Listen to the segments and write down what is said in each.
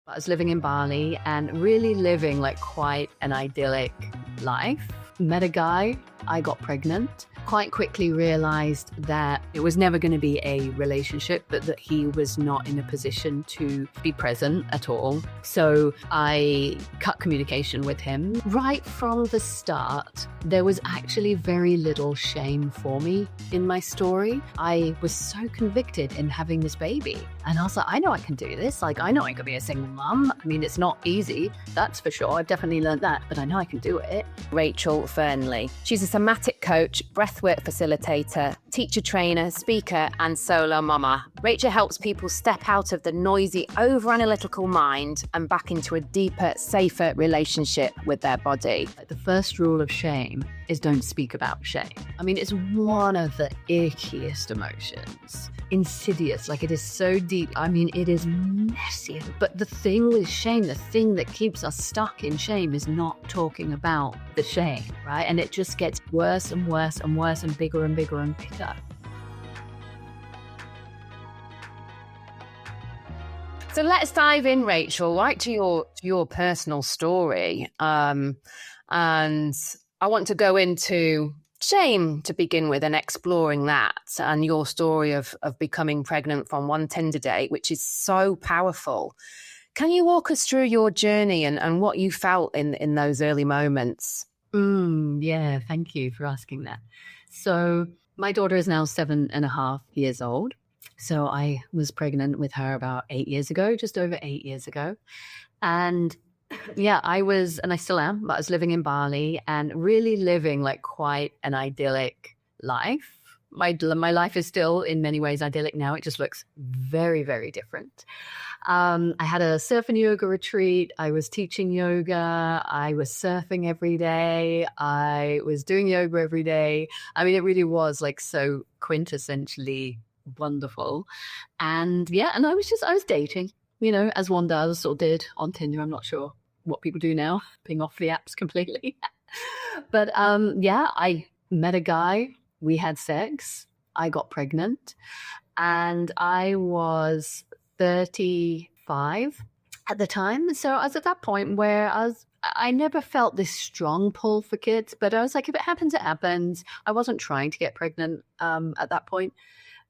I was living in Bali and really living like quite an idyllic life. Met a guy, I got pregnant, quite quickly realized that it was never going to be a relationship, but that he was not in a position to be present at all. So I cut communication with him. Right from the start, there was actually very little shame for me in my story. I was so convicted in having this baby. And I was like, I know I can do this. Like, I know I could be a single mum. I mean, it's not easy, that's for sure. I've definitely learned that, but I know I can do it. Rachel Fearnley. She's a somatic coach, breathwork facilitator, teacher trainer, speaker, and solo mama. Rachel helps people step out of the noisy, over-analytical mind and back into a deeper, safer relationship with their body. The first rule of shame is don't speak about shame. I mean, it's one of the ickiest emotions. Insidious, like it is so deep. I mean, it is messy. But the thing with shame, the thing that keeps us stuck in shame is not talking about the shame, right? And it just gets worse and worse and worse and bigger and bigger and bigger. So let's dive in, Rachel, right to your personal story. And I want to go into shame to begin with and exploring that and your story of becoming pregnant from one Tinder date, which is so powerful. Can you walk us through your journey and what you felt in those early moments? Yeah, thank you for asking that. So my daughter is now 7.5 years old. So I was pregnant with her about 8 years ago, just over 8 years ago. And yeah, I was, and I still am, but I was living in Bali and really living like quite an idyllic life. My life is still in many ways idyllic now. It just looks very, very different. I had a surf and yoga retreat. I was teaching yoga. I was surfing every day. I was doing yoga every day. I mean, it really was like so quintessentially wonderful. And yeah, and I was dating, you know, as one does or did on Tinder. I'm not sure what people do now, being off the apps completely. But yeah, I met a guy. We had sex. I got pregnant. And I was 35 at the time. So I was at that point where I never felt this strong pull for kids, but I was like, if it happens, it happens. I wasn't trying to get pregnant at that point.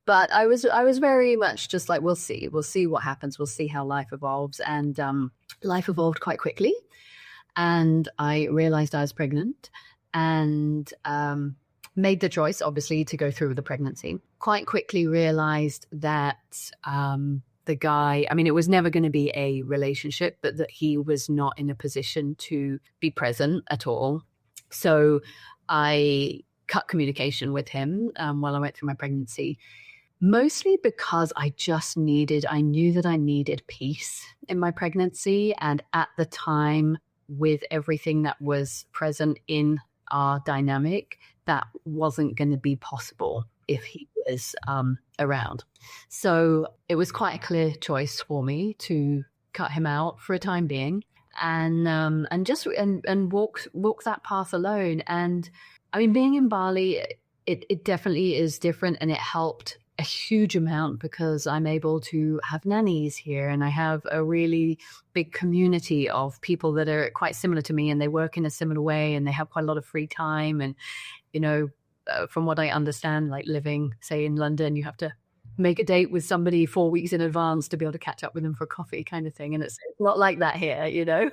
But I was very much just like, we'll see what happens. We'll see how life evolves. And life evolved quite quickly. And I realized I was pregnant and made the choice, obviously, to go through with the pregnancy. Quite quickly realized that the guy, I mean, it was never going to be a relationship, but that he was not in a position to be present at all. So I cut communication with him while I went through my pregnancy. Mostly because I knew that I needed peace in my pregnancy. And at the time, with everything that was present in our dynamic, that wasn't going to be possible if he was around. So it was quite a clear choice for me to cut him out for a time being and walk that path alone. And I mean, being in Bali, it definitely is different, and it helped a huge amount because I'm able to have nannies here, and I have a really big community of people that are quite similar to me, and they work in a similar way, and they have quite a lot of free time. And, you know, from what I understand, like living, say, in London, you have to make a date with somebody 4 weeks in advance to be able to catch up with them for coffee kind of thing. And it's not like that here, you know.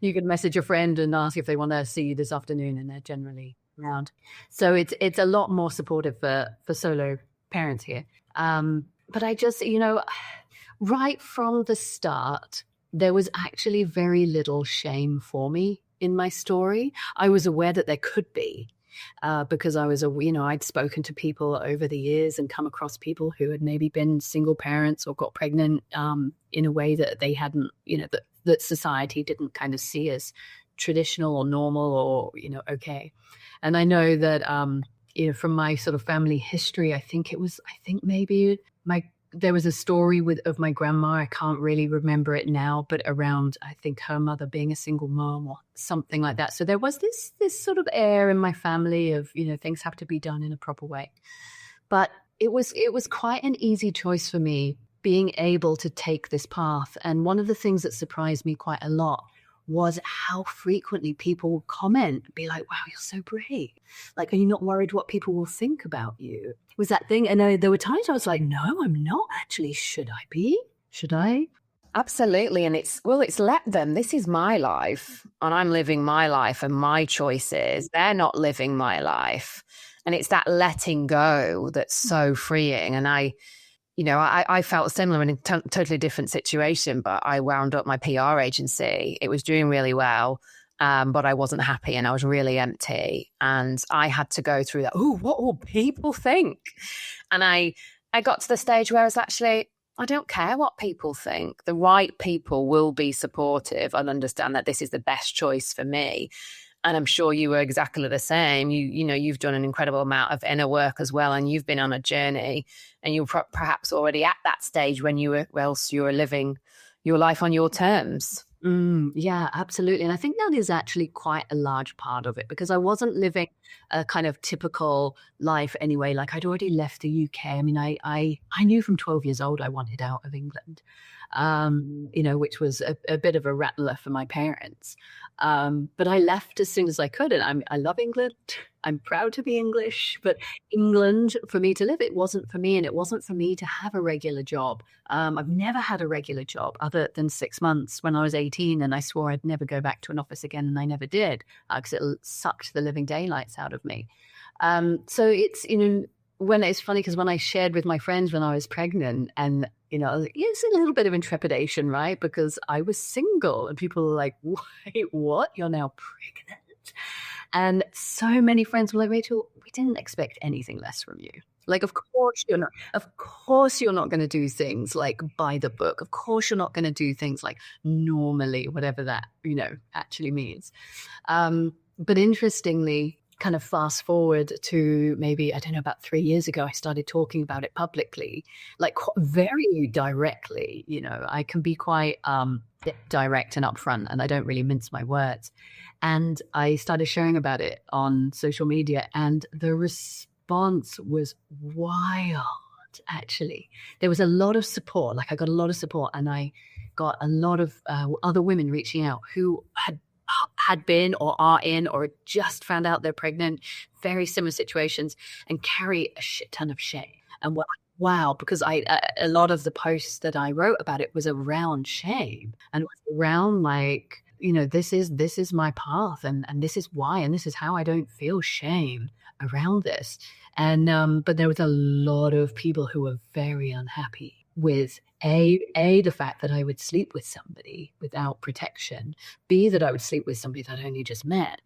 You can message a friend and ask if they want to see you this afternoon, and they're generally around. So it's a lot more supportive for solo parents here. But I just, you know, right from the start, there was actually very little shame for me in my story. I was aware that there could be, because I'd spoken to people over the years and come across people who had maybe been single parents or got pregnant in a way that they hadn't, you know, that society didn't kind of see as traditional or normal or, you know, okay. And I know that, you know, from my sort of family history, I think maybe there was a story of my grandma. I can't really remember it now, but around, I think, her mother being a single mom or something like that. So there was this sort of air in my family of, you know, things have to be done in a proper way. But it was quite an easy choice for me being able to take this path. And one of the things that surprised me quite a lot was how frequently people would comment, be like, wow, you're so brave. Like, are you not worried what people will think about you? It was that thing. And there were times I was like, no, I'm not actually. Should I be? Should I? Absolutely. And it's let them. This is my life and I'm living my life and my choices. They're not living my life. And it's that letting go that's so freeing. And I felt similar in a totally different situation, but I wound up my PR agency. It was doing really well, but I wasn't happy and I was really empty. And I had to go through that, what will people think? And I got to the stage where I was actually, I don't care what people think. The right people will be supportive and understand that this is the best choice for me. And I'm sure you were exactly the same. You've done an incredible amount of inner work as well, and you've been on a journey, and you're perhaps already at that stage when you were living your life on your terms. Yeah, absolutely. And I think that is actually quite a large part of it, because I wasn't living a kind of typical life anyway. Like, I'd already left the UK. I mean, I knew from 12 years old I wanted out of England, which was a bit of a rattler for my parents. But I left as soon as I could. And I love England. I'm proud to be English, but England, for me to live, it wasn't for me. And it wasn't for me to have a regular job. I've never had a regular job other than 6 months when I was 18, and I swore I'd never go back to an office again, and I never did, because it sucked the living daylights out of me. So it's, when it's funny, because when I shared with my friends when I was pregnant, and it's a little bit of intrepidation, right? Because I was single, and people were like, wait, what? You're now pregnant? And so many friends were like, Rachel, we didn't expect anything less from you. Like, of course you're not going to do things like by the book. Of course you're not going to do things like normally, whatever that, actually means. But interestingly, kind of fast forward to maybe, I don't know, about 3 years ago, I started talking about it publicly, like very directly. I can be quite direct and upfront, and I don't really mince my words. And I started sharing about it on social media, and the response was wild, actually. There was a lot of support. Like, I got a lot of support, and I got a lot of other women reaching out who had been or are in or just found out they're pregnant, very similar situations, and carry a shit ton of shame. And wow, because a lot of the posts that I wrote about it was around shame, and it was around like, this is my path, and this is why, and this is how I don't feel shame around this. And but there was a lot of people who were very unhappy with the fact that I would sleep with somebody without protection, B, that I would sleep with somebody that I only just met,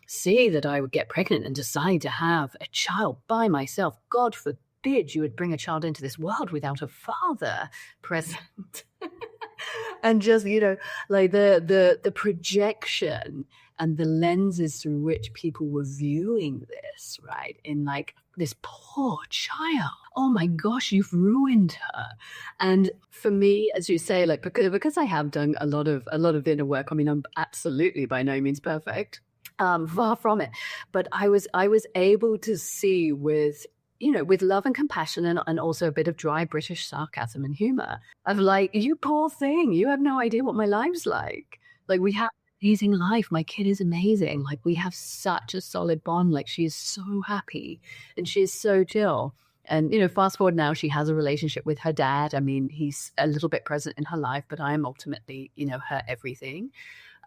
C, that I would get pregnant and decide to have a child by myself. God forbid you would bring a child into this world without a father present. And just, like the projection and the lenses through which people were viewing this, right? In like, this poor child. Oh my gosh, you've ruined her. And for me, as you say, like, because I have done a lot of inner work. I mean, I'm absolutely by no means perfect, far from it. But I was able to see with love and compassion, and also a bit of dry British sarcasm and humor, of like, you poor thing, you have no idea what my life's like. Like, we have an amazing life. My kid is amazing. Like, we have such a solid bond. Like, she is so happy and she is so chill. And, fast forward now, she has a relationship with her dad. I mean, he's a little bit present in her life, but I am ultimately, her everything.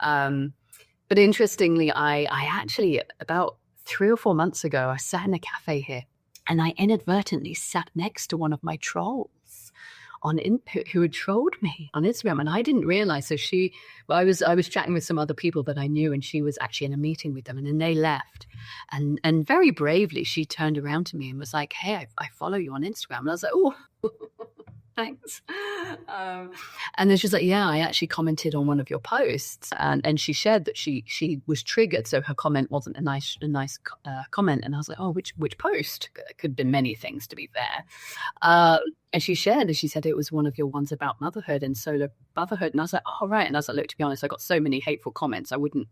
But interestingly, I actually, about 3 or 4 months ago, I sat in a cafe here, and I inadvertently sat next to one of my trolls who had trolled me on Instagram, and I didn't realize. So I was chatting with some other people that I knew, and she was actually in a meeting with them, and then they left, and very bravely she turned around to me and was like, "Hey, I follow you on Instagram," and I was like, "Oh." Thanks. And then she's like, yeah, I actually commented on one of your posts, and she shared that she was triggered, so her comment wasn't a nice comment. And I was like, oh, which post? It could have been many things, to be fair. And she shared, and she said it was one of your ones about motherhood and solo motherhood. And I was like, oh, right. And I was like, look, to be honest, I got so many hateful comments. I wouldn't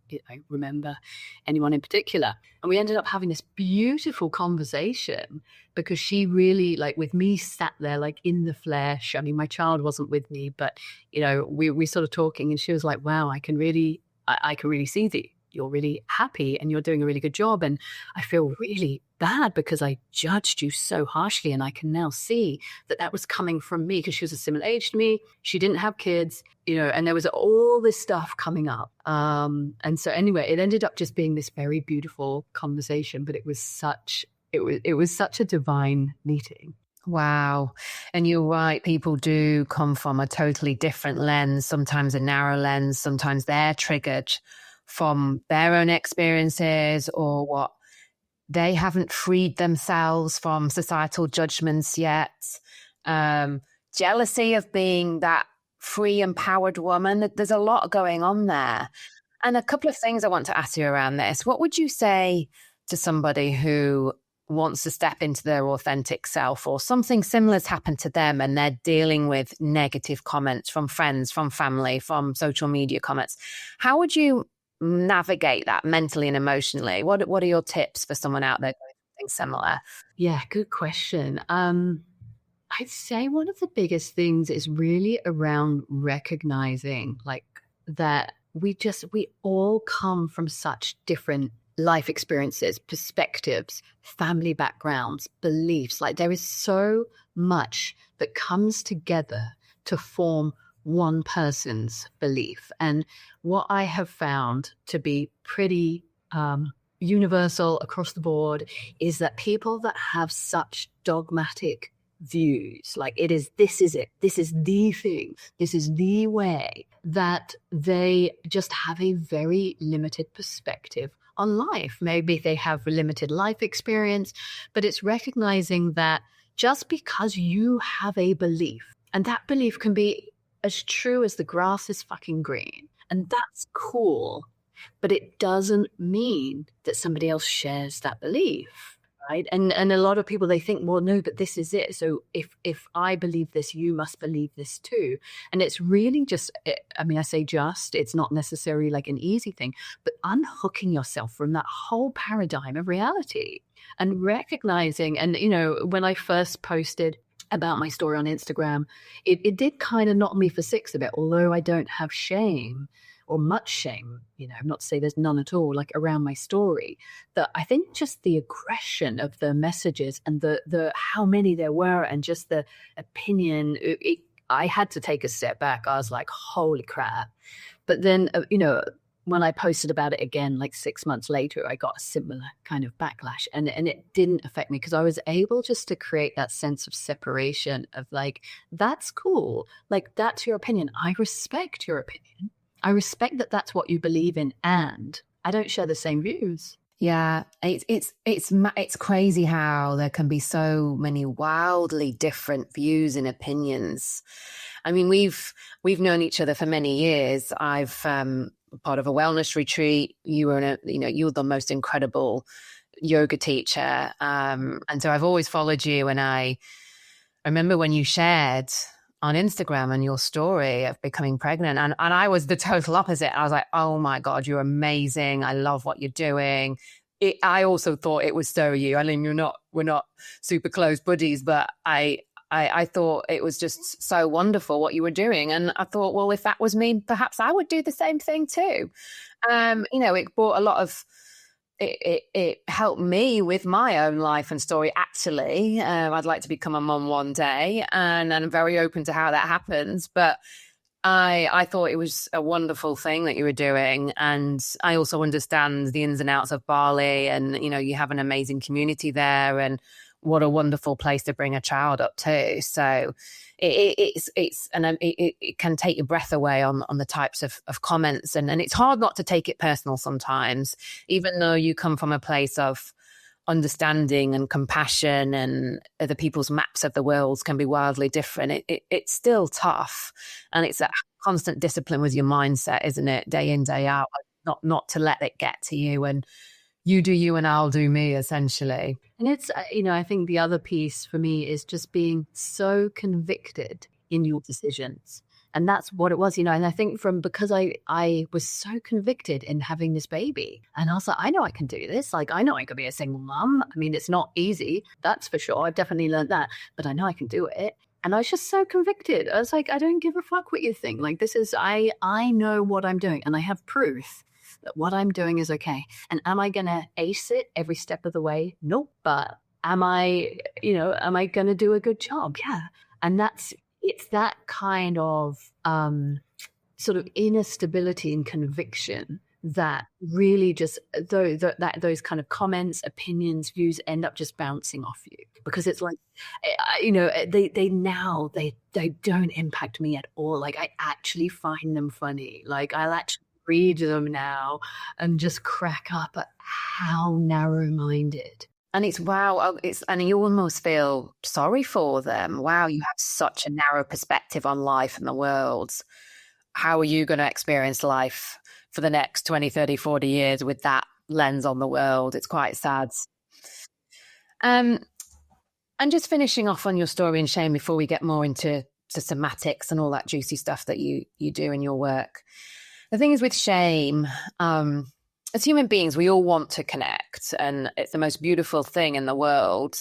remember anyone in particular. And we ended up having this beautiful conversation because she really, like, with me sat there, like, in the flesh. I mean, my child wasn't with me, but, we sort of talking, and she was like, wow, I can really see that you're really happy and you're doing a really good job. And I feel really bad because I judged you so harshly. And I can now see that was coming from me because she was a similar age to me. She didn't have kids, and there was all this stuff coming up. And so anyway, it ended up just being this very beautiful conversation, but it was such a divine meeting. Wow. And you're right. People do come from a totally different lens, sometimes a narrow lens, sometimes they're triggered from their own experiences or what they haven't freed themselves from societal judgments yet. Jealousy of being that free, empowered woman. There's a lot going on there. And a couple of things I want to ask you around this. What would you say to somebody who wants to step into their authentic self, or something similar has happened to them and they're dealing with negative comments from friends, from family, from social media comments? How would you navigate that mentally and emotionally? What are your tips for someone out there doing something similar? Yeah, good question. I'd say one of the biggest things is really around recognizing, like, that we all come from such different life experiences, perspectives, family backgrounds, beliefs. Like, there is so much that comes together to form one person's belief. And what I have found to be pretty universal across the board is that people that have such dogmatic views, like, this is it, this is the thing, this is the way, that they just have a very limited perspective on life. Maybe they have limited life experience, but it's recognizing that just because you have a belief, and that belief can be as true as the grass is fucking green, and that's cool, but it doesn't mean that somebody else shares that belief. Right. And a lot of people, they think, well, no, but this is it. So if I believe this, you must believe this too. And it's really just, I mean, I say just, it's not necessarily like an easy thing, but unhooking yourself from that whole paradigm of reality and recognizing. And, when I first posted about my story on Instagram, it did kind of knock me for six a bit, although I don't have shame or much shame, not to say there's none at all, like, around my story, that I think just the aggression of the messages and the how many there were and just the opinion, I had to take a step back. I was like, holy crap. But then, when I posted about it again, like 6 months later, I got a similar kind of backlash, and it didn't affect me because I was able just to create that sense of separation of, like, that's cool. Like, that's your opinion. I respect your opinion. I respect that that's what you believe in, and I don't share the same views. Yeah, it's crazy how there can be so many wildly different views and opinions. I mean, we've known each other for many years. I've part of a wellness retreat. You were you were the most incredible yoga teacher, and so I've always followed you. And I remember when you shared on Instagram and your story of becoming pregnant, and I was the total opposite. I was like, oh my God, you're amazing. I love what you're doing. I also thought it was so you. I mean, we're not super close buddies, but I thought it was just so wonderful what you were doing. And I thought, well, if that was me, perhaps I would do the same thing too. It brought a lot of, it helped me with my own life and story, actually. I'd like to become a mom one day, and I'm very open to how that happens. But I thought it was a wonderful thing that you were doing. And I also understand the ins and outs of Bali, and, you have an amazing community there, and what a wonderful place to bring a child up to. So it can take your breath away on the types of comments, and it's hard not to take it personal sometimes, even though you come from a place of understanding and compassion, and other people's maps of the world can be wildly different. It's still tough, and it's that constant discipline with your mindset, isn't it? Day in, day out, not to let it get to you, and you do you and I'll do me, essentially. And it's, I think the other piece for me is just being so convicted in your decisions. And that's what it was, and I think because I was so convicted in having this baby, and I was like, I know I can do this. Like, I know I could be a single mom. I mean, it's not easy, that's for sure. I've definitely learned that, but I know I can do it. And I was just so convicted. I was like, I don't give a fuck what you think. Like, this is, I know what I'm doing, and I have proof that what I'm doing is okay. And am I going to ace it every step of the way? Nope. But am I going to do a good job? Yeah. And it's that kind of sort of inner stability and conviction that really just those kind of comments, opinions, views end up just bouncing off you, because it's like, they don't impact me at all. Like, I actually find them funny. Like, I'll actually read them now and just crack up at how narrow-minded. And it's wow, and you almost feel sorry for them. Wow, you have such a narrow perspective on life and the world. How are you going to experience life for the next 20, 30, 40 years with that lens on the world? It's quite sad. And just finishing off on your story and shame before we get more into somatics and all that juicy stuff that you do in your work. The thing is with shame, as human beings, we all want to connect, and it's the most beautiful thing in the world,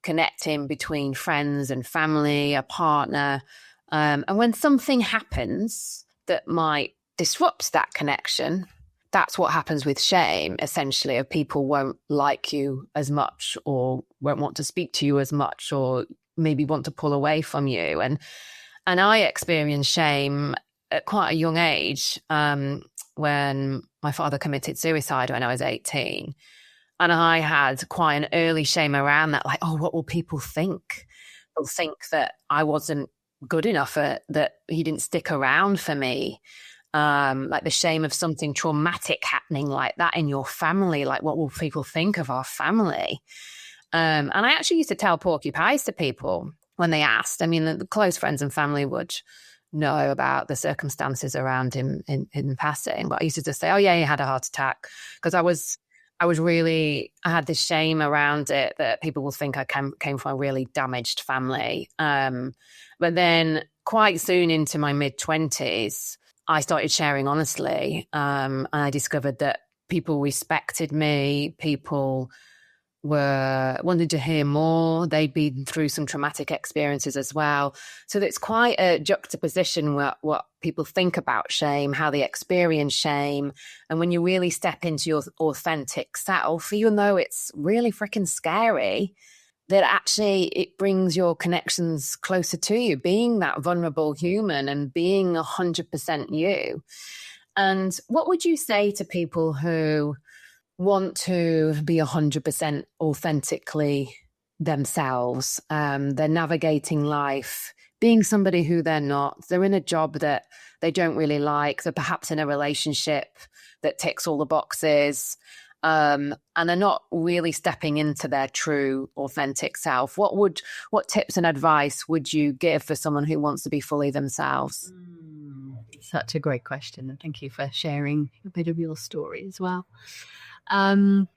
connecting between friends and family, a partner. And when something happens that might disrupt that connection, that's what happens with shame, essentially, of people won't like you as much, or won't want to speak to you as much, or maybe want to pull away from you. And I experienced shame at quite a young age, when my father committed suicide when I was 18. And I had quite an early shame around that, like, oh, what will people think? They'll think that I wasn't good enough, that he didn't stick around for me. Like the shame of something traumatic happening like that in your family. Like, what will people think of our family? And I actually used to tell porcupines to people when they asked. I mean, the close friends and family would know about the circumstances around him in passing, but I used to just say, oh yeah, he had a heart attack, because I had this shame around it, that people will think I came from a really damaged family. But then quite soon into my mid-20s, I started sharing honestly, and I discovered that people respected me, people wanted to hear more. They'd been through some traumatic experiences as well. So it's quite a juxtaposition what people think about shame, how they experience shame. And when you really step into your authentic self, even though it's really freaking scary, that actually it brings your connections closer to you, being that vulnerable human and being 100% you. And what would you say to people who want to be 100% authentically themselves? They're navigating life, being somebody who they're not. They're in a job that they don't really like. They're perhaps in a relationship that ticks all the boxes, and they're not really stepping into their true authentic self. What tips and advice would you give for someone who wants to be fully themselves? Such a great question, and thank you for sharing a bit of your story as well.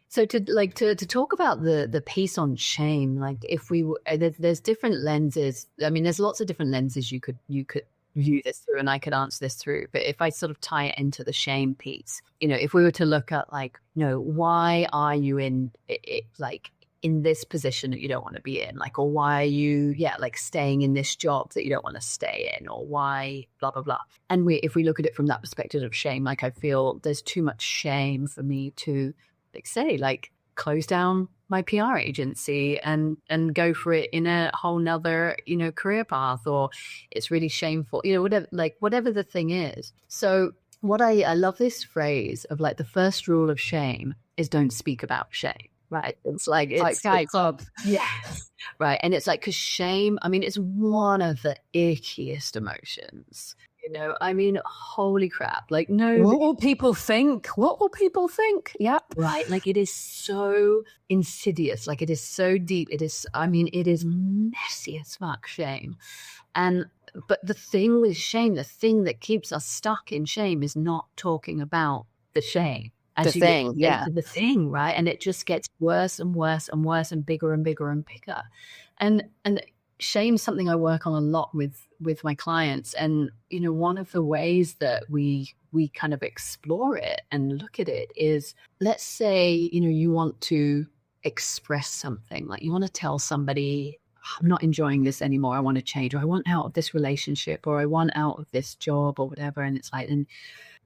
So to talk about the piece on shame, like, if we there's different lenses. I mean, there's lots of different lenses you could view this through, and I could answer this through. But if I sort of tie it into the shame piece, if we were to look at, like, why are you in like in this position that you don't want to be in, like, or why are you like staying in this job that you don't want to stay in, or why blah blah blah. And if we look at it from that perspective of shame, like, I feel there's too much shame for me to close down my PR agency and go for it in a whole nother career path, or it's really shameful, whatever the thing is. So what I love this phrase of, like, the first rule of shame is don't speak about shame. Right. It's like Fight Club. Yes. Right. And it's like, because shame, I mean, it's one of the ickiest emotions. I mean, holy crap. Like, no. What will people think? What will people think? Yep. Right. Like, it is so insidious. Like, it is so deep. It is messy as fuck, shame. But the thing with shame, the thing that keeps us stuck in shame, is not talking about the shame. as The you get thing, into yeah. the thing, right? And it just gets worse and worse and worse and bigger and bigger and bigger. And shame's something I work on a lot with my clients. And, you know, one of the ways that we kind of explore it and look at it is, let's say, you know, you want to express something, like you want to tell somebody, I'm not enjoying this anymore, I want to change, or I want out of this relationship, or I want out of this job, or whatever. And it's like, and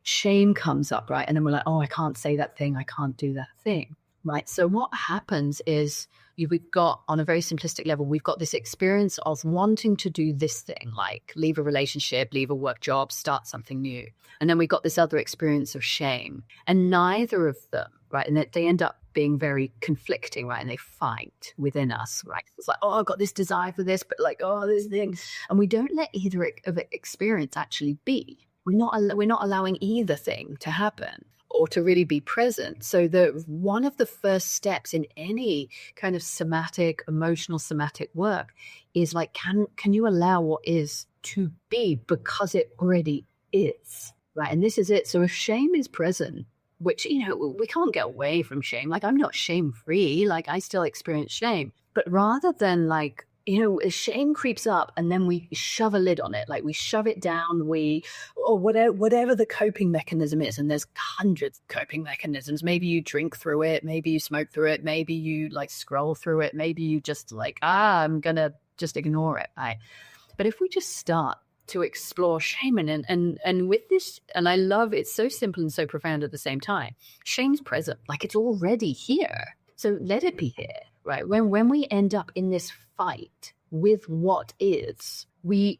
shame comes up, right? And then we're like, oh, I can't say that thing, I can't do that thing, right? So what happens is, we've got, on a very simplistic level, we've got this experience of wanting to do this thing, like leave a relationship, leave a work job, start something new. And then we've got this other experience of shame. And neither of them, right, and they end up being very conflicting, right? And they fight within us, right? It's like, oh, I've got this desire for this, but like, oh, this thing. And we don't let either of the experience actually be. We're not allowing either thing to happen or to really be present. So one of the first steps in any kind of somatic, emotional somatic work is like, can you allow what is to be, because it already is, right? And this is it. So if shame is present, which, you know, we can't get away from shame. Like, I'm not shame free. Like, I still experience shame. But rather than like, you know, shame creeps up and then we shove a lid on it, like we shove it down, or whatever the coping mechanism is. And there's hundreds of coping mechanisms. Maybe you drink through it, maybe you smoke through it, maybe you like scroll through it, maybe you just like, I'm gonna just ignore it, right? But if we just start to explore shame and with this, and I love it's so simple and so profound at the same time, shame's present, like it's already here. So let it be here, right? When we end up in this fight with what is, we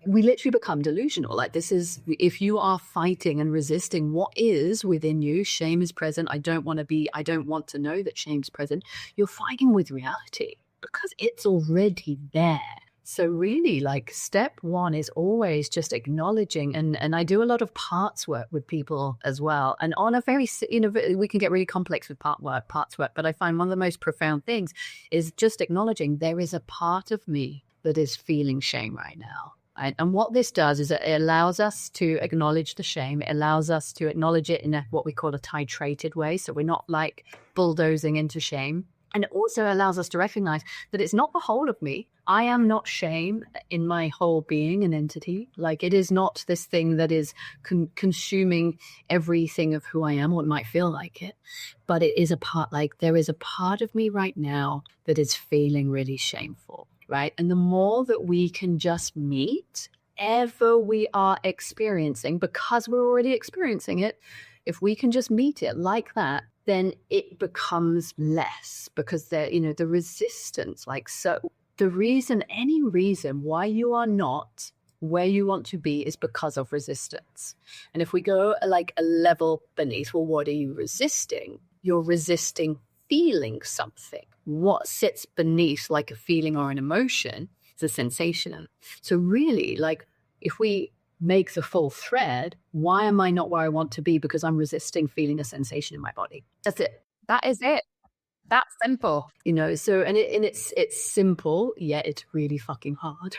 literally become delusional. Like, this is, if you are fighting and resisting what is within you, shame is present. I don't want to know that shame's present. You're fighting with reality because it's already there. So really, like, step one is always just acknowledging, and I do a lot of parts work with people as well. And on a very, you know, we can get really complex with parts work, but I find one of the most profound things is just acknowledging there is a part of me that is feeling shame right now. And what this does is it allows us to acknowledge the shame. It allows us to acknowledge it in what we call a titrated way. So we're not like bulldozing into shame. And it also allows us to recognize that it's not the whole of me. I am not shame in my whole being and entity. Like, it is not this thing that is consuming everything of who I am, or it might feel like it. But it is a part, like there is a part of me right now that is feeling really shameful, right? And the more that we can just meet ever we are experiencing, because we're already experiencing it, if we can just meet it like that, then it becomes less, because there, you know, the resistance, like, so any reason why you are not where you want to be is because of resistance. And if we go like a level beneath, well, what are you resisting? You're resisting feeling something. What sits beneath, like a feeling or an emotion, is a sensation. So really, like, if we make the full thread, why am I not where I want to be? Because I'm resisting feeling a sensation in my body. That's it. That is it. That's simple. You know, so, and it's simple, yet it's really fucking hard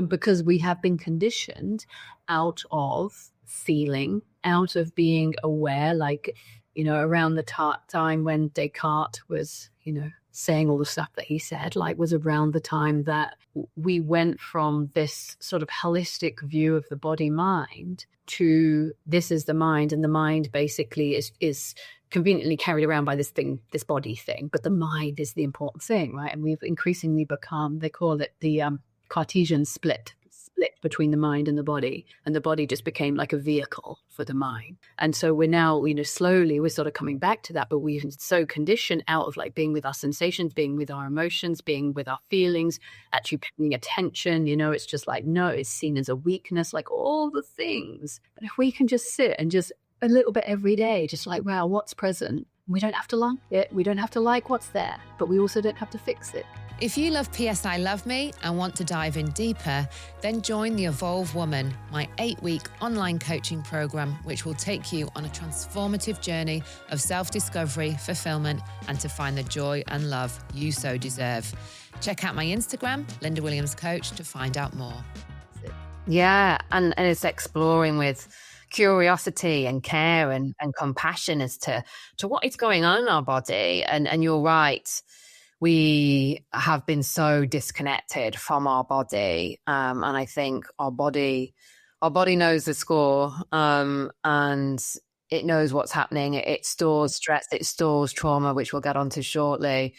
because we have been conditioned out of feeling, out of being aware, like, you know, around the time when Descartes was, you know, saying all the stuff that he said, like, was around the time that we went from this sort of holistic view of the body mind to this is the mind, and the mind basically is conveniently carried around by this thing, this body thing, but the mind is the important thing, right? And we've increasingly become, they call it the Cartesian split between the mind and the body just became like a vehicle for the mind. And so we're now, you know, slowly we're sort of coming back to that, but we've been so conditioned out of like being with our sensations, being with our emotions, being with our feelings, actually paying attention, you know, it's just like, no, it's seen as a weakness, like all the things. But if we can just sit and just a little bit every day, just like, wow, what's present? We don't have to like it. We don't have to like what's there, but we also don't have to fix it. If you love PSI Love Me and want to dive in deeper, then join the Evolve Woman, my 8-week online coaching program, which will take you on a transformative journey of self-discovery, fulfillment, and to find the joy and love you so deserve. Check out my Instagram, Lynda Williams Coach, to find out more. Yeah, and it's exploring with curiosity and care and compassion as to what is going on in our body. And you're right. We have been so disconnected from our body. And I think our body knows the score, and it knows what's happening. It stores stress, it stores trauma, which we'll get onto shortly.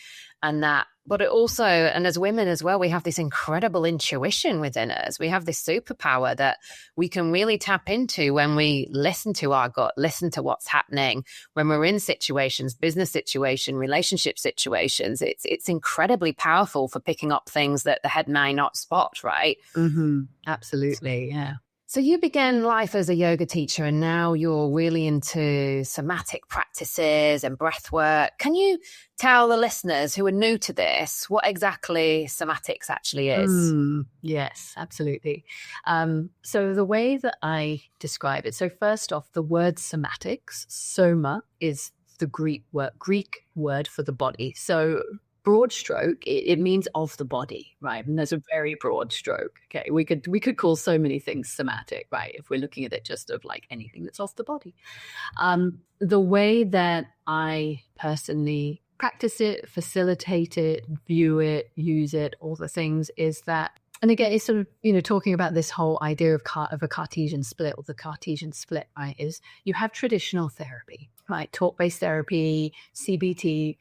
But it also, and as women as well, we have this incredible intuition within us. We have this superpower that we can really tap into when we listen to our gut, listen to what's happening when we're in situations, business situation, relationship situations. It's incredibly powerful for picking up things that the head may not spot, right? Mm-hmm. Absolutely, yeah. So you began life as a yoga teacher, and now you're really into somatic practices and breath work. Can you tell the listeners who are new to this what exactly somatics actually is? Yes, absolutely. So the way that I describe it, so first off, the word somatics, soma, is the Greek word for the body. So broad stroke, it means of the body, right? And there's a very broad stroke. Okay, we could call so many things somatic, right? If we're looking at it just of like anything that's off the body. The way that I personally practice it, facilitate it, view it, use it, all the things is that, and again, it's sort of, talking about this whole idea of a Cartesian split, or the Cartesian split, right, is you have traditional therapy, right? Talk-based therapy, CBT,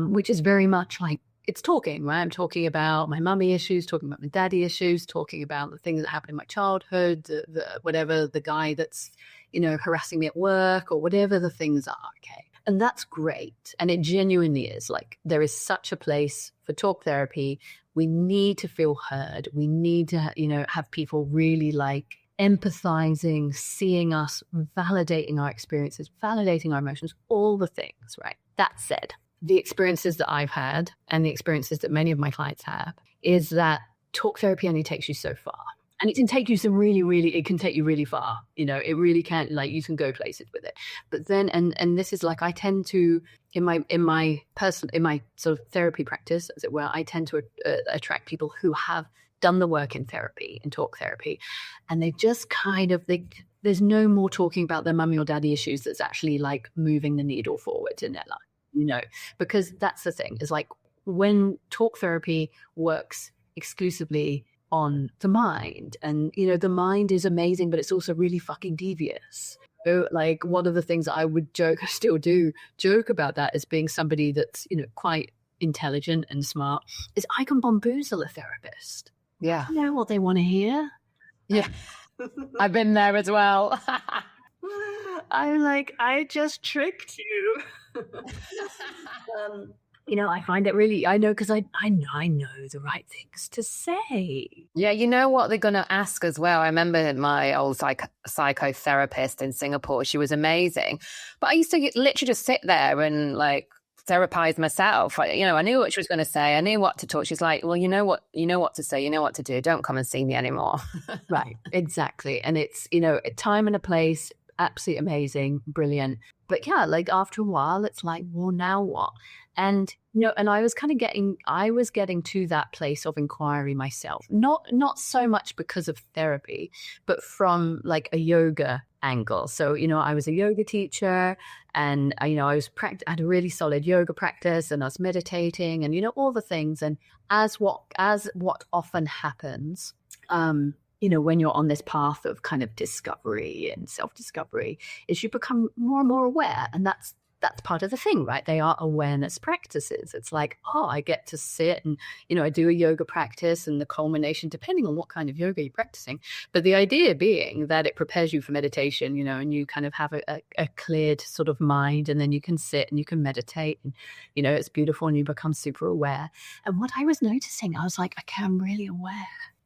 which is very much like it's talking, right? I'm talking about my mummy issues, talking about my daddy issues, talking about the things that happened in my childhood, the guy that's, harassing me at work, or whatever the things are, okay? And that's great. And it genuinely is. Like, there is such a place for talk therapy. We need to feel heard. We need to, have people really like empathizing, seeing us, validating our experiences, validating our emotions, all the things, right? That said, the experiences that I've had and the experiences that many of my clients have is that talk therapy only takes you so far. And it can take you it can take you really far. It really can, like, you can go places with it. But then, and this is like, I tend to, in my sort of therapy practice, as it were, I tend to attract people who have done the work in therapy, in talk therapy. And they just kind of, there's no more talking about their mummy or daddy issues that's actually like moving the needle forward in their life, because that's the thing, is like when talk therapy works exclusively on the mind, and the mind is amazing, but it's also really fucking devious. So, like, one of the things that I would joke about that as being somebody that's quite intelligent and smart is I can bamboozle a therapist. Yeah, you know what they want to hear. Yeah. I've been there as well. I'm like, I just tricked you. I find it really, I know, because I know the right things to say. Yeah, you know what they're going to ask as well. I remember my old psychotherapist in Singapore. She was amazing. But I used to literally just sit there and like therapize myself. I knew what she was going to say. I knew what to talk. She's like, well, you know what to say, you know what to do. Don't come and see me anymore. Right, exactly. And it's, a time and a place, absolutely amazing, brilliant. But yeah, like after a while, it's like, well, now what? And, and I was getting to that place of inquiry myself, not so much because of therapy, but from like a yoga angle. So, I was a yoga teacher, and, I had a really solid yoga practice, and I was meditating, and, all the things. And as what often happens, when you're on this path of kind of discovery and self-discovery, is you become more and more aware. And that's part of the thing, right? They are awareness practices. It's like, I get to sit and, I do a yoga practice, and the culmination, depending on what kind of yoga you're practicing. But the idea being that it prepares you for meditation, and you kind of have a cleared sort of mind, and then you can sit and you can meditate, and, it's beautiful, and you become super aware. And what I was noticing, I was like, okay, I'm really aware.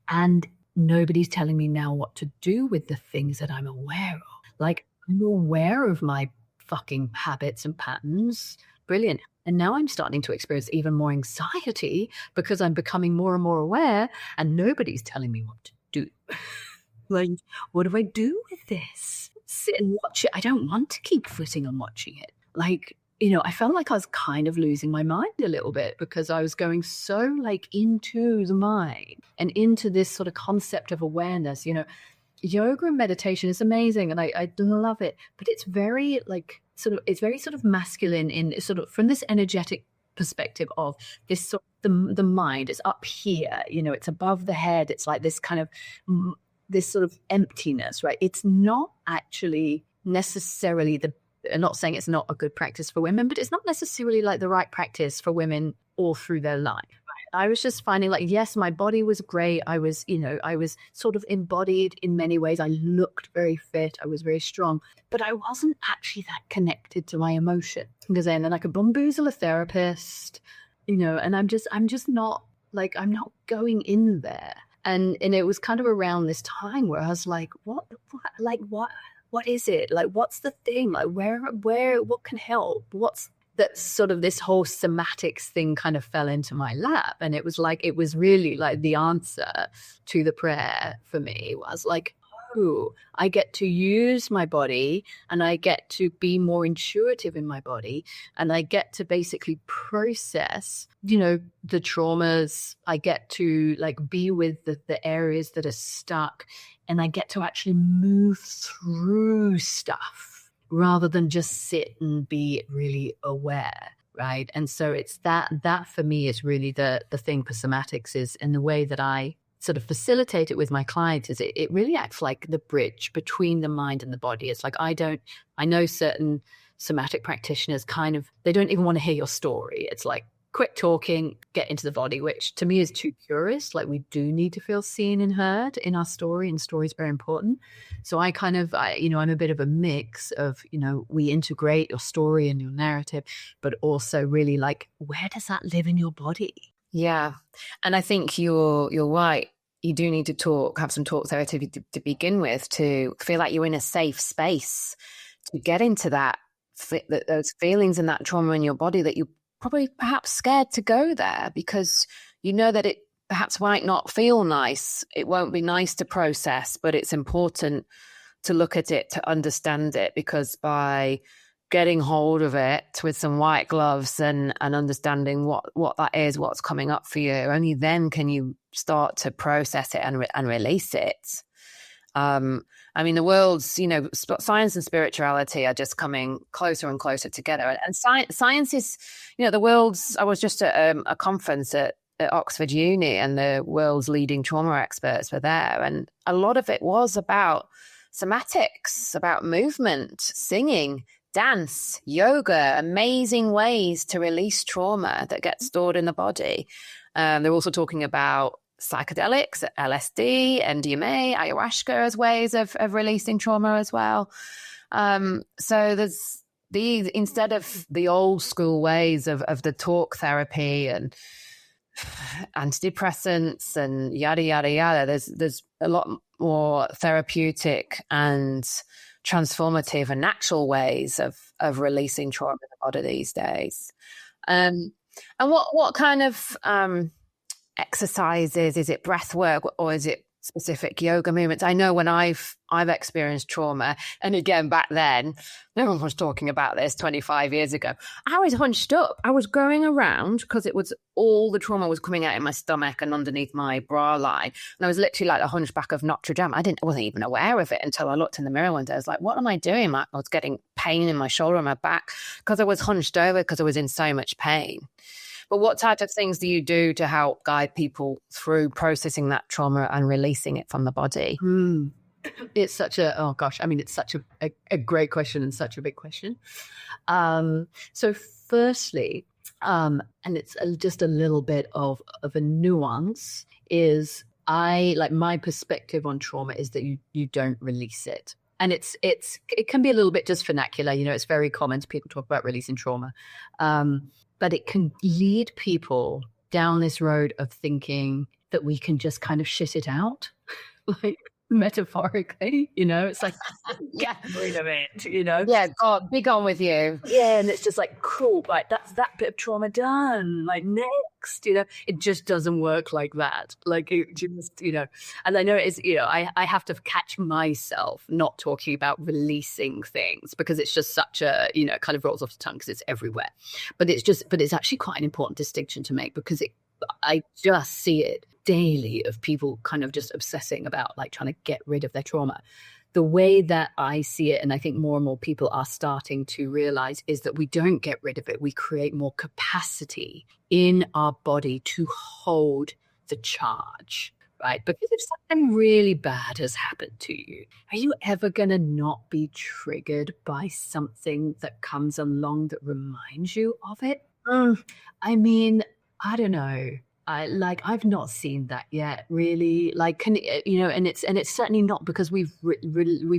And nobody's telling me now what to do with the things that I'm aware of. Like, I'm aware of my fucking habits and patterns. Brilliant. And now I'm starting to experience even more anxiety because I'm becoming more and more aware, and nobody's telling me what to do. Like, what do I do with this? Sit and watch it. I don't want to keep sitting and watching it. Like, I felt like I was kind of losing my mind a little bit, because I was going so like into the mind and into this sort of concept of awareness, yoga and meditation is amazing, and I love it, but it's very sort of masculine in sort of from this energetic perspective of this sort of the mind is up here, it's above the head. It's like this kind of this sort of emptiness, right? It's not actually necessarily I'm not saying it's not a good practice for women, but it's not necessarily like the right practice for women all through their life. I was just finding like, yes, my body was great. I was sort of embodied in many ways. I looked very fit. I was very strong, but I wasn't actually that connected to my emotion. Because then I could bamboozle a therapist, and I'm just not like, I'm not going in there. And it was kind of around this time where I was like, what is it? Like, what's the thing? Like, what can help? What's that sort of this whole somatics thing kind of fell into my lap. And it was really like the answer to the prayer for me was like, oh, I get to use my body and I get to be more intuitive in my body. And I get to basically process, the traumas. I get to like be with the areas that are stuck, and I get to actually move through stuff rather than just sit and be really aware, right? And so it's that for me is really the thing for somatics is, and the way that I sort of facilitate it with my clients is it really acts like the bridge between the mind and the body. It's like I know certain somatic practitioners they don't even want to hear your story. It's like quick talking, get into the body, which to me is too curious. Like we do need to feel seen and heard in our story, and story is very important. So I'm a bit of a mix of, we integrate your story and your narrative, but also really like, where does that live in your body? Yeah. And I think you're right. You do need to have some talk therapy to begin with, to feel like you're in a safe space to get into those feelings and that trauma in your body that you probably perhaps scared to go there because that it perhaps might not feel nice. It won't be nice to process, but it's important to look at it, to understand it, because by getting hold of it with some white gloves and understanding what that is, what's coming up for you, only then can you start to process it and release it. The world's, science and spirituality are just coming closer and closer together. And science is, I was just at a conference at Oxford Uni, and the world's leading trauma experts were there. And a lot of it was about somatics, about movement, singing, dance, yoga, amazing ways to release trauma that gets stored in the body. They're also talking about psychedelics, LSD, MDMA, ayahuasca as ways of releasing trauma as well. So there's these, instead of the old school ways of the talk therapy and antidepressants and yada, yada, yada, there's a lot more therapeutic and transformative and natural ways of releasing trauma in the body these days. And what kind of exercises? Is it breath work or is it specific yoga movements? I know when I've experienced trauma, and again back then, no one was talking about this 25 years ago. I was hunched up. I was going around because it was all the trauma was coming out in my stomach and underneath my bra line, and I was literally like a hunchback of Notre Dame. I wasn't even aware of it until I looked in the mirror one day. I was like, "What am I doing?" I was getting pain in my shoulder and my back because I was hunched over because I was in so much pain. But what type of things do you do to help guide people through processing that trauma and releasing it from the body? It's such it's such a great question and such a big question. So firstly, and it's just a little bit of a nuance, is my perspective on trauma is that you don't release it. And it can be a little bit just vernacular. It's very common to people talk about releasing trauma. But it can lead people down this road of thinking that we can just kind of shit it out, like metaphorically, it's like, get rid of it, Yeah, God, be gone with you. Yeah, and it's just like, cool, right, that's that bit of trauma done, like next, it just doesn't work like that. Like it just, and I know it's, I have to catch myself not talking about releasing things because it's just such a, it kind of rolls off the tongue because it's everywhere. But it's actually quite an important distinction to make because I just see it daily of people kind of just obsessing about like trying to get rid of their trauma. The way that I see it, and I think more and more people are starting to realize, is that we don't get rid of it. We create more capacity in our body to hold the charge, right? Because if something really bad has happened to you, are you ever going to not be triggered by something that comes along that reminds you of it? I mean, I don't know. I've not seen that yet, really. Like, and it's certainly not because we've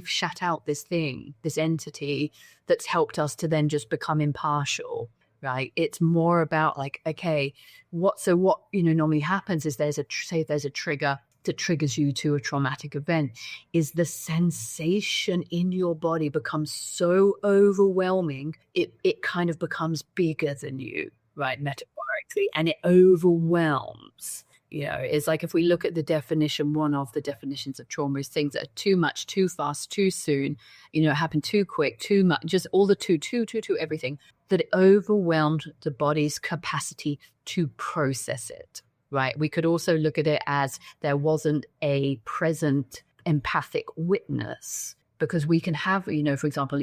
shut out this thing, this entity that's helped us to then just become impartial, right? It's more about like, okay, what normally happens is there's a trigger that triggers you to a traumatic event, is the sensation in your body becomes so overwhelming, it kind of becomes bigger than you, right? Metaphorically, and it overwhelms. It's like if we look at the definition, one of the definitions of trauma is things that are too much, too fast, too soon, happen too quick, too much, just all the too, everything, that it overwhelmed the body's capacity to process it, right? We could also look at it as there wasn't a present empathic witness. Because we can have, for example,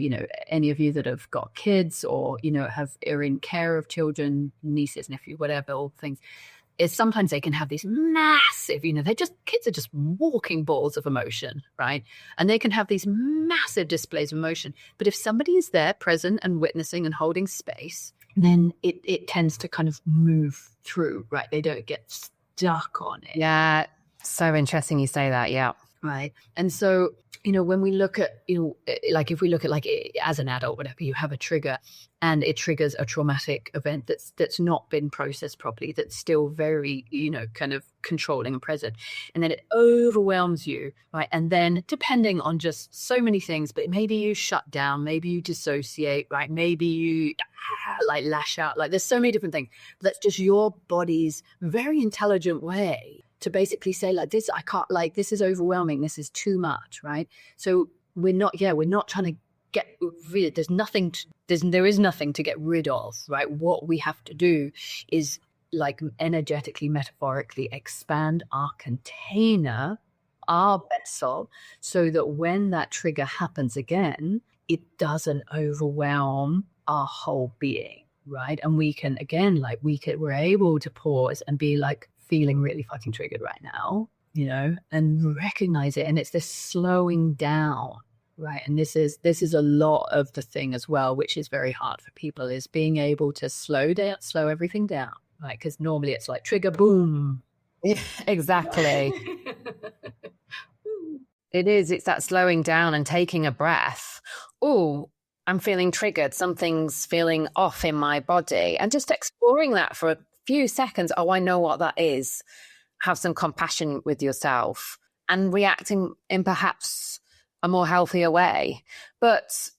any of you that have got kids or, are in care of children, nieces, nephew, whatever, all things, is sometimes they can have these massive, kids are just walking balls of emotion, right? And they can have these massive displays of emotion. But if somebody is there present and witnessing and holding space, then it tends to kind of move through, right? They don't get stuck on it. Yeah. So interesting you say that. Yeah. Right. And so, when we look at, like if we look at like as an adult, whatever, you have a trigger and it triggers a traumatic event that's not been processed properly, that's still very, kind of controlling and present. And then it overwhelms you, right? And then depending on just so many things, but maybe you shut down, maybe you dissociate, right? Maybe you like lash out, like there's so many different things. That's just your body's very intelligent way to basically say like this, I can't, like this is overwhelming, this is too much, right? So we're not trying to get rid. There is nothing to get rid of, right? What we have to do is like energetically, metaphorically expand our container, our vessel, so that when that trigger happens again, it doesn't overwhelm our whole being, right? And we can again, like we're able to pause and be like, feeling really fucking triggered right now, and recognize it. And it's this slowing down, right? And this is a lot of the thing as well, which is very hard for people, is being able to slow everything down, right? Because normally it's like trigger, boom. Yeah, exactly. It's that slowing down and taking a breath. Oh, I'm feeling triggered. Something's feeling off in my body. And just exploring that for a few seconds. Oh, I know what that is. Have some compassion with yourself and reacting in perhaps a more healthier way. But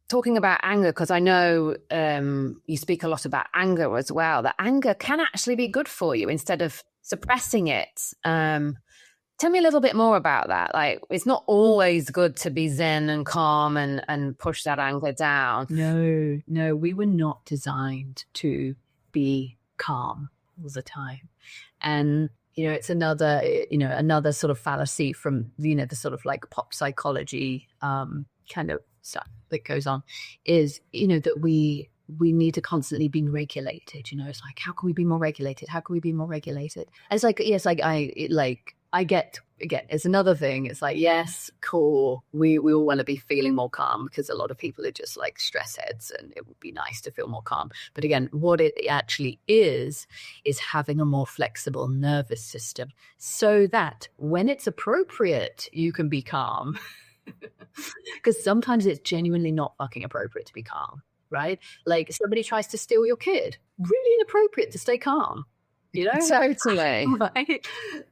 talking about anger, because I know you speak a lot about anger as well, that anger can actually be good for you instead of suppressing it. Tell me a little bit more about that. Like, it's not always good to be zen and calm and push that anger down. No, we were not designed to be calm all the time. And it's another sort of fallacy from the sort of like pop psychology kind of stuff that goes on, is that we need to constantly be regulated. It's like, how can we be more regulated? And it's like, yes, I get, again, it's another thing. It's like, yes, cool. We all want to be feeling more calm because a lot of people are just like stress heads and it would be nice to feel more calm. But again, what it actually is having a more flexible nervous system so that when it's appropriate, you can be calm. Because sometimes it's genuinely not fucking appropriate to be calm, right? Like somebody tries to steal your kid. Really inappropriate to stay calm. Totally. Right?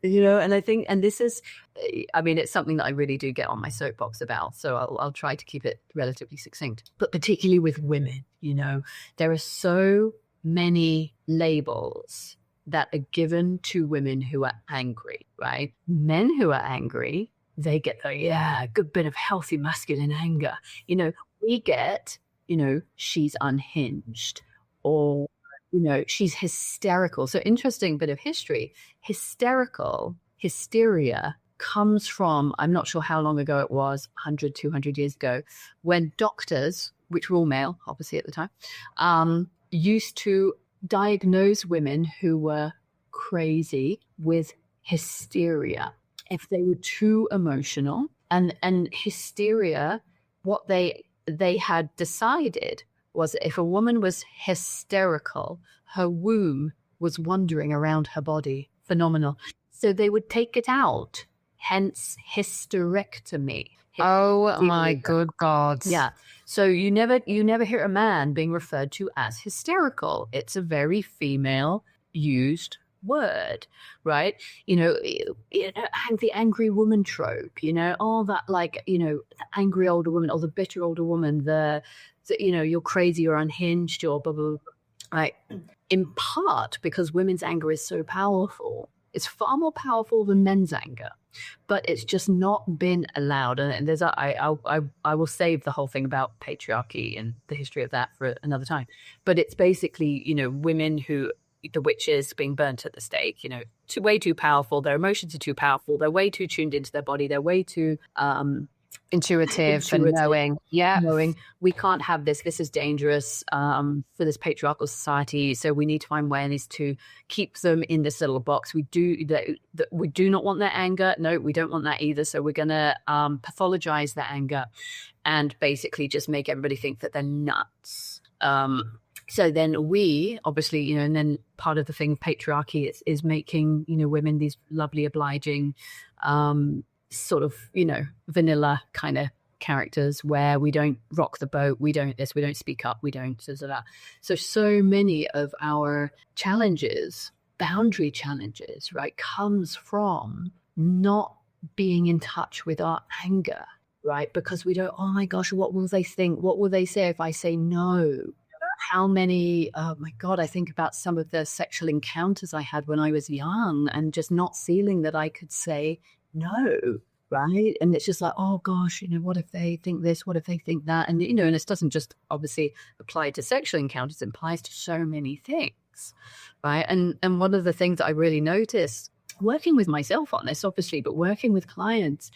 And I think, and this is, it's something that I really do get on my soapbox about. So I'll try to keep it relatively succinct, but particularly with women, there are so many labels that are given to women who are angry, right? Men who are angry, they get a good bit of healthy masculine anger. We get, she's unhinged, or she's hysterical. So interesting bit of history. Hysteria comes from, I'm not sure how long ago it was, 100, 200 years ago, when doctors, which were all male, obviously at the time, used to diagnose women who were crazy with hysteria if they were too emotional. And hysteria, what they had decided was that if a woman was hysterical, her womb was wandering around her body. Phenomenal. So they would take it out, hence hysterectomy. Oh my good God. Yeah. So you never hear a man being referred to as hysterical. It's a very female used word, right? The angry woman trope, all that, like, the angry older woman or the bitter older woman, the you're crazy or unhinged or blah, blah, blah. Right. In part because women's anger is so powerful. It's far more powerful than men's anger, but it's just not been allowed. And there's I will save the whole thing about patriarchy and the history of that for another time. But it's basically, women who, the witches being burnt at the stake, way too powerful. Their emotions are too powerful. They're way too tuned into their body. They're way too intuitive and knowing. Yeah. Knowing we can't have this. This is dangerous for this patriarchal society. So we need to find ways to keep them in this little box. We do not want their anger. No, we don't want that either. So we're going to pathologize their anger and basically just make everybody think that they're nuts. So then we obviously, and then part of the thing, patriarchy is making, women these lovely, obliging, sort of, vanilla kind of characters where we don't rock the boat, we don't this, we don't speak up, we don't that. So many of our challenges, boundary challenges, right, comes from not being in touch with our anger, right? Because we don't, oh my gosh, what will they think? What will they say if I say no? How many, oh my God, I think about some of the sexual encounters I had when I was young and just not feeling that I could say no, right? And it's just like, oh gosh, what if they think this? What if they think that? And, and this doesn't just obviously apply to sexual encounters, it applies to so many things, right? And one of the things that I really noticed working with myself on this, obviously, but working with clients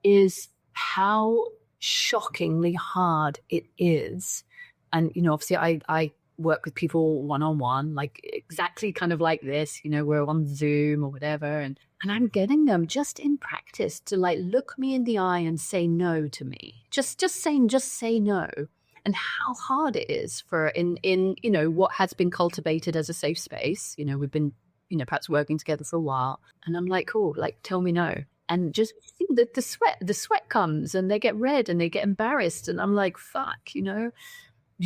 is how shockingly hard it is. And, obviously I work with people one-on-one, like exactly kind of like this, we're on Zoom or whatever. And I'm getting them just in practice to like look me in the eye and say no to me. Just say no. And how hard it is for in what has been cultivated as a safe space. We've been, perhaps working together for a while. And I'm like, cool, like tell me no. And just the sweat comes and they get red and they get embarrassed. And I'm like, fuck, you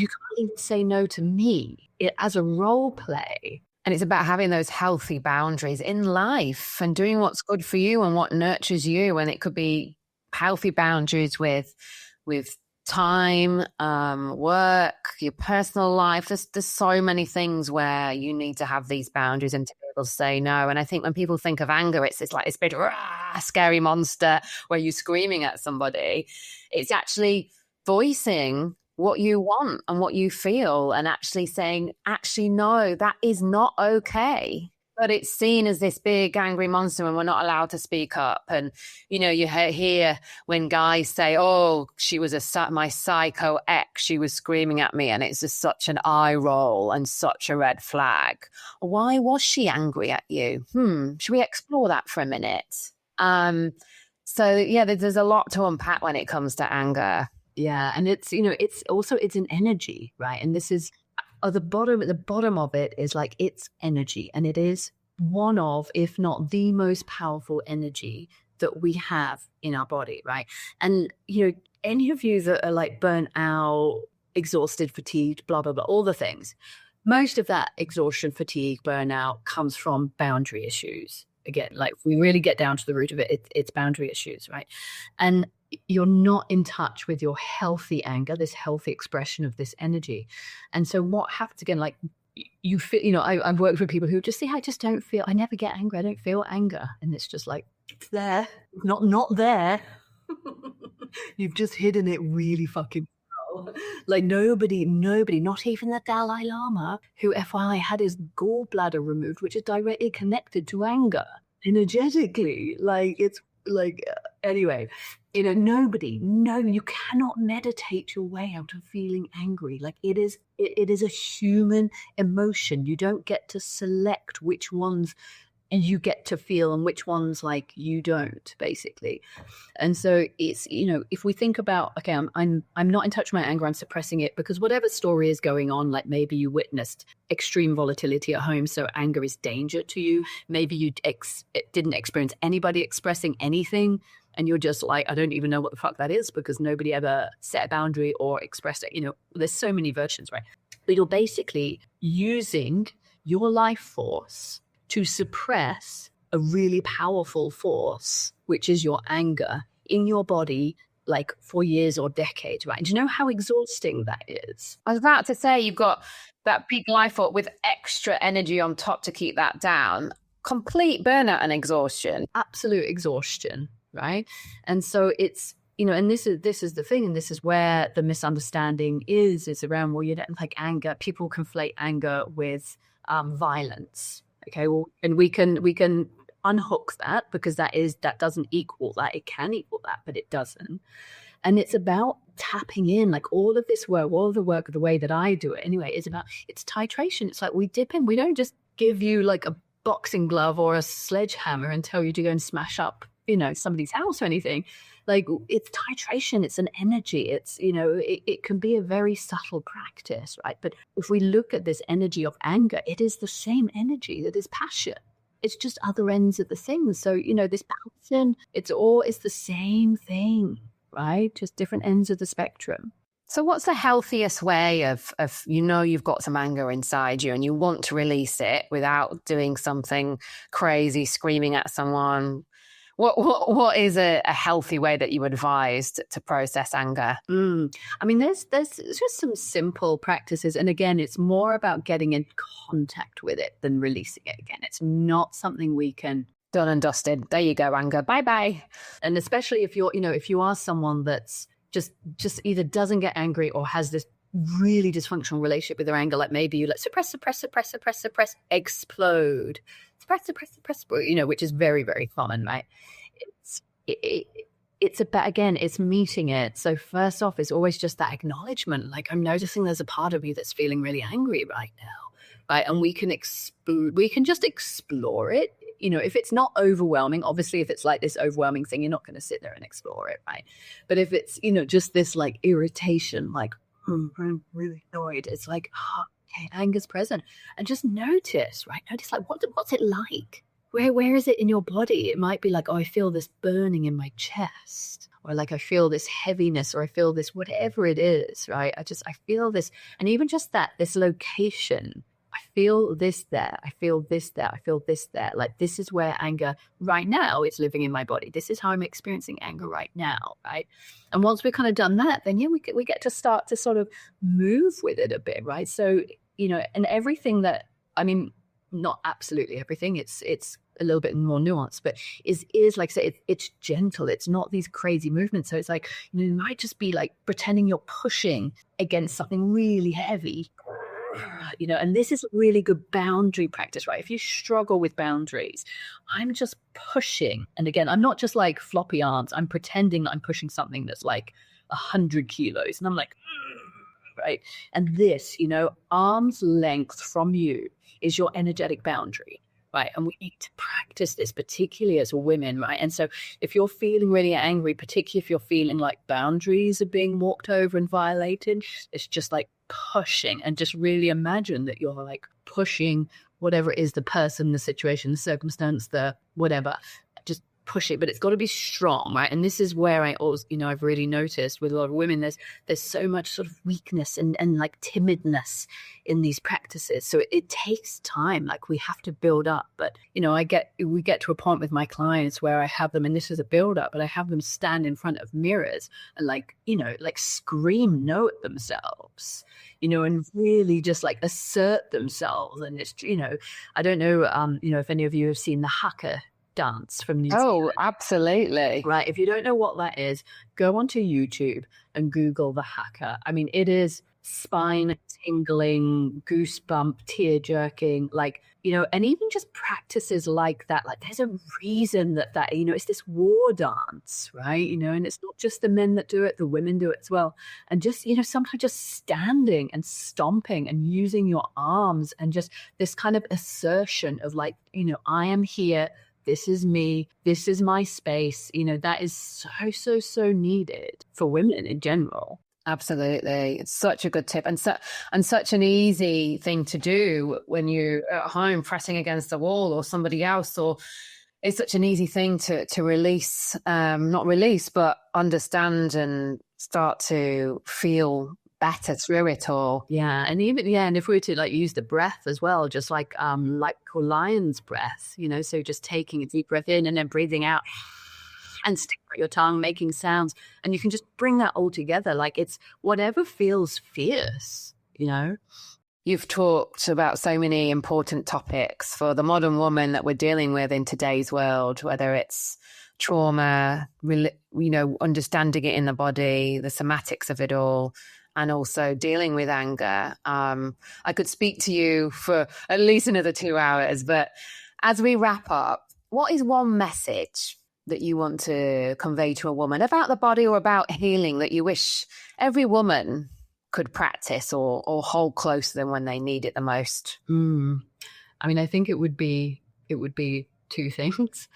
can't even say no to me as a role play. And it's about having those healthy boundaries in life and doing what's good for you and what nurtures you. And it could be healthy boundaries with time, work, your personal life. There's so many things where you need to have these boundaries and to be able to say no. And I think when people think of anger, it's like this big scary monster where you're screaming at somebody. It's actually voicing what you want and what you feel and actually saying, actually, no, that is not okay. But it's seen as this big angry monster and we're not allowed to speak up. And, you hear when guys say, oh, she was my psycho ex, she was screaming at me. And it's just such an eye roll and such a red flag. Why was she angry at you? Should we explore that for a minute? So, yeah, there's a lot to unpack when it comes to anger. Yeah. And it's, it's an energy, right? And this is at the bottom of it is like, it's energy. And it is one of, if not the most powerful energy that we have in our body, right? And, any of you that are like burnt out, exhausted, fatigued, blah, blah, blah, all the things, most of that exhaustion, fatigue, burnout comes from boundary issues. Again, like if we really get down to the root of it, it's boundary issues, right? And you're not in touch with your healthy anger, this healthy expression of this energy. And so what happens again, like you feel, I've worked with people who just say, I never get angry. I don't feel anger. And it's just like, it's there, not there. You've just hidden it really fucking well. Like nobody, not even the Dalai Lama, who FYI had his gallbladder removed, which is directly connected to anger energetically. Like it's like, anyway, nobody, no, you cannot meditate your way out of feeling angry. Like it is a human emotion. You don't get to select which ones and you get to feel and which ones like you don't, basically. And so it's, if we think about, okay, I'm not in touch with my anger, I'm suppressing it because whatever story is going on, like maybe you witnessed extreme volatility at home, so anger is danger to you. Maybe you didn't experience anybody expressing anything and you're just like, I don't even know what the fuck that is because nobody ever set a boundary or expressed it. There's so many versions, right? But you're basically using your life force to suppress a really powerful force, which is your anger in your body, like for years or decades, right? Do you know how exhausting that is? I was about to say, you've got that big life force with extra energy on top to keep that down. Complete burnout and exhaustion. Absolute exhaustion, right? And so it's, and this is the thing, and this is where the misunderstanding is around, well, like anger, people conflate anger with violence. Okay, well, and we can unhook that because that doesn't equal that. It can equal that, but it doesn't. And it's about tapping in, like all of this work, all of the work, the way that I do it anyway, it's titration. It's like we dip in. We don't just give you like a boxing glove or a sledgehammer and tell you to go and smash up, somebody's house or anything. Like it's titration, it's an energy, it's, it can be a very subtle practice, right? But if we look at this energy of anger, it is the same energy that is passion. It's just other ends of the thing. So, this passion, it's the same thing, right? Just different ends of the spectrum. So what's the healthiest way of you've got some anger inside you and you want to release it without doing something crazy, screaming at someone? What is a healthy way that you advise to process anger? I mean, there's just some simple practices. And again, it's more about getting in contact with it than releasing it again. It's not something we can... Done and dusted. There you go, anger. Bye-bye. And especially if you're, if you are someone that's just either doesn't get angry or has this really dysfunctional relationship with their anger, like maybe you suppress, explode. Suppress, which is very, very common, right? It's about, again, it's meeting it. So first off, it's always just that acknowledgement. Like, I'm noticing there's a part of you that's feeling really angry right now, right? And we can just explore it. If it's not overwhelming, obviously, if it's like this overwhelming thing, you're not going to sit there and explore it, right? But if it's, just this like irritation, like, I'm really annoyed. It's like, okay, anger's present, and just notice, right? Notice like what's it like? Where is it in your body? It might be like, oh, I feel this burning in my chest, or like I feel this heaviness, or I feel this, whatever it is, right? I feel this, and even just this location. I feel this there. I feel this there. I feel this there. Like this is where anger right now is living in my body. This is how I'm experiencing anger right now, right? And once we've kind of done that, then we get to start to sort of move with it a bit, right? So, and everything that, I mean, not absolutely everything. It's a little bit more nuanced, but is like I say, it's gentle. It's not these crazy movements. So it's like, you might just be like pretending you're pushing against something really heavy. And this is really good boundary practice, right? If you struggle with boundaries, I'm just pushing. And again, I'm not just like floppy arms. I'm pretending that I'm pushing something that's like 100 kilos. And I'm like, right? And this, arm's length from you is your energetic boundary, right? And we need to practice this, particularly as women, right? And so if you're feeling really angry, particularly if you're feeling like boundaries are being walked over and violated, it's just like pushing, and just really imagine that you're like pushing whatever it is, the person, the situation, the circumstance, the whatever, just push it. But it's got to be strong, right? And this is where I always, I've really noticed with a lot of women, there's so much sort of weakness and like timidness in these practices. So it takes time. Like we have to build up. But we get to a point with my clients where I have them, and this is a build up, but I have them stand in front of mirrors and like scream no at themselves, and really just like assert themselves. And it's, I don't know, if any of you have seen the Haka dance from New Oh, Zealand. absolutely. Right. If you don't know what that is, go onto YouTube and Google the haka. I mean, it is spine tingling, goosebump, tear jerking, like, and even just practices like that. Like, there's a reason that, it's this war dance, right? And it's not just the men that do it, the women do it as well. And just, sometimes just standing and stomping and using your arms and just this kind of assertion of like, I am here. This is me. This is my space. That is so needed for women in general. Absolutely. It's such a good tip and such an easy thing to do when you're at home pressing against a wall or somebody else, or it's such an easy thing to release, not release, but understand and start to feel better through it all. Yeah. And even, and if we were to like use the breath as well, just like lion's breath, so just taking a deep breath in and then breathing out and stick out your tongue, making sounds. And you can just bring that all together. Like it's whatever feels fierce, You've talked about so many important topics for the modern woman that we're dealing with in today's world, whether it's trauma, understanding it in the body, the somatics of it all, and also dealing with anger. I could speak to you for at least another 2 hours, but as we wrap up, what is one message that you want to convey to a woman about the body or about healing that you wish every woman could practice or hold close to them when they need it the most? I mean, I think it would be 2 things.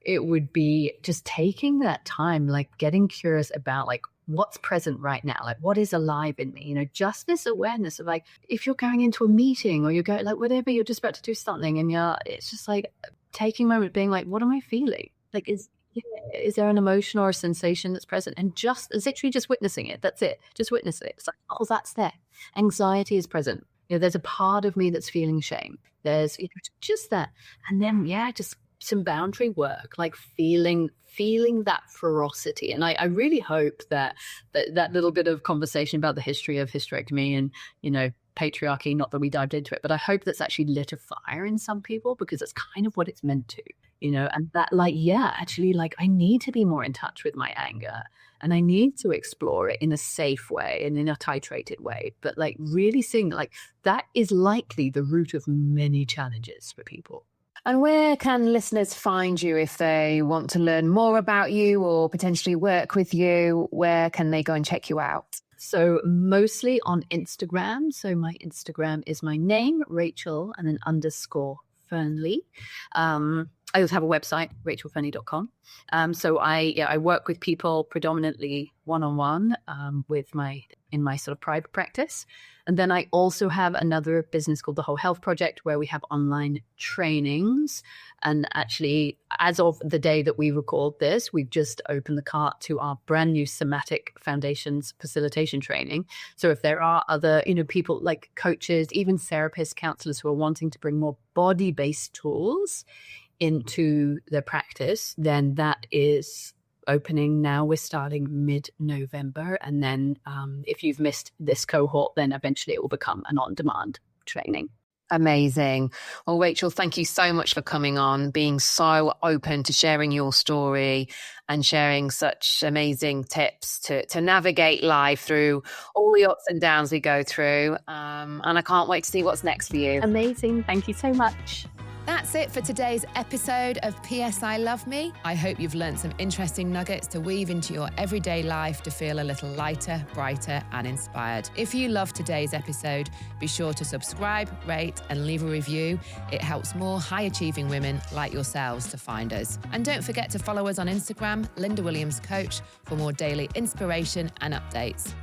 It would be just taking that time, like getting curious about like what's present right now, like what is alive in me, just this awareness of like, if you're going into a meeting or you're going like whatever, you're just about to do something and it's just like taking a moment being like, what am I feeling? Like, is there an emotion or a sensation that's present? And just literally just witnessing it. That's it. Just witness it. It's like, oh, that's there. Anxiety is present. There's a part of me that's feeling shame. There's just that. And then, just some boundary work, like feeling that ferocity. And I really hope that little bit of conversation about the history of hysterectomy and, patriarchy, not that we dived into it, but I hope that's actually lit a fire in some people because it's kind of what it's meant to, and that actually I need to be more in touch with my anger and I need to explore it in a safe way and in a titrated way. But really seeing that is likely the root of many challenges for people. And where can listeners find you if they want to learn more about you or potentially work with you? Where can they go and check you out? So mostly on Instagram. So my Instagram is my name, Rachel, and then _Fearnley. I also have a website, rachelfearnley.com. So I work with people predominantly one-on-one in my sort of private practice. And then I also have another business called the Whole Health Project where we have online trainings. And actually, as of the day that we record this, we've just opened the cart to our brand new somatic foundations facilitation training. So if there are other, people like coaches, even therapists, counselors who are wanting to bring more body-based tools into their practice, then that is opening now. We're starting mid-November. And then if you've missed this cohort, then eventually it will become an on-demand training. Amazing. Well, Rachel, thank you so much for coming on, being so open to sharing your story and sharing such amazing tips to navigate life through all the ups and downs we go through. And I can't wait to see what's next for you. Amazing. Thank you so much. That's it for today's episode of PSI Love Me. I hope you've learned some interesting nuggets to weave into your everyday life to feel a little lighter, brighter, and inspired. If you loved today's episode, be sure to subscribe, rate, and leave a review. It helps more high-achieving women like yourselves to find us. And don't forget to follow us on Instagram, Lynda Williams Coach, for more daily inspiration and updates.